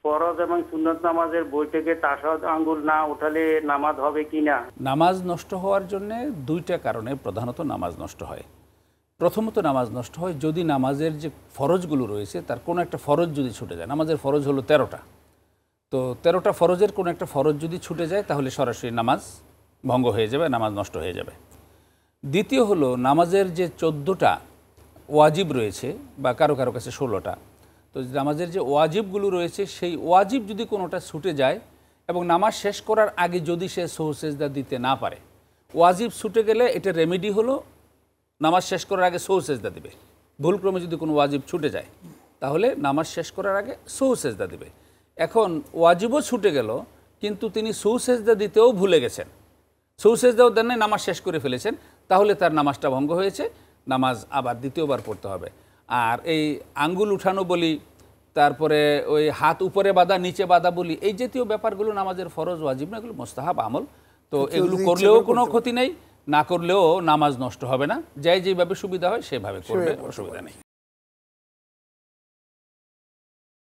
ফরজ এবং সুন্নত নামাজের বই থেকে তাশাহুদ আঙ্গুল না উঠালে নামাজ হবে কিনা? নামাজ নষ্ট হওয়ার জন্য দুইটা কারণে প্রধানত নামাজ নষ্ট হয়। প্রথমত নামাজ নষ্ট হয় যদি নামাজের যে ফরজগুলো রয়েছে তার কোনো একটা ফরজ যদি ছুটে যায়। নামাজের ফরজ হলো 13টা, তো 13টা ফরজের কোনো একটা ফরজ যদি ছুটে যায় তাহলে সরাসরি নামাজ ভঙ্গ হয়ে যাবে, নামাজ নষ্ট হয়ে যাবে। দ্বিতীয় হলো নামাজের যে 14টা ওয়াজিব রয়েছে বা কারো কারো কাছে 16টা, তো নামাজের যে ওয়াজিবগুলো রয়েছে সেই ওয়াজিব যদি কোনোটা ছুটে যায় এবং নামাজ শেষ করার আগে যদি সে সহু সেজদা দিতে না পারে, ওয়াজিব ছুটে গেলে এটা রেমেডি হলো নামাজ শেষ করার আগে সহু সেজদা দিবে। ভুলক্রমে যদি কোনো ওয়াজিব ছুটে যায় তাহলে নামাজ শেষ করার আগে সহু সেজদা দিবে। এখন ওয়াজিবও ছুটে গেল কিন্তু তিনি সহু সেজদা দিতেও ভুলে গেছেন, সহু সেজদাও দেন নাই, নামাজ শেষ করে ফেলেছেন, তাহলে তার নামাজটা ভঙ্গ হয়েছে, নামাজ আবার দ্বিতীয়বার পড়তে হবে। আর এই আঙ্গুল উঠানো বলি, তারপরে ওই হাত উপরে বাঁধা নিচে বাঁধা বলি, এই জাতীয় ব্যাপারগুলো নামাজের ফরজ ওয়াজিব না, এগুলো মোস্তাহাব আমল। তো এগুলো করলেও কোনো ক্ষতি নেই, না করলেও নামাজ নষ্ট হবে না, যেভাবে সুবিধা হয় সেভাবে করবে, অসুবিধা নেই।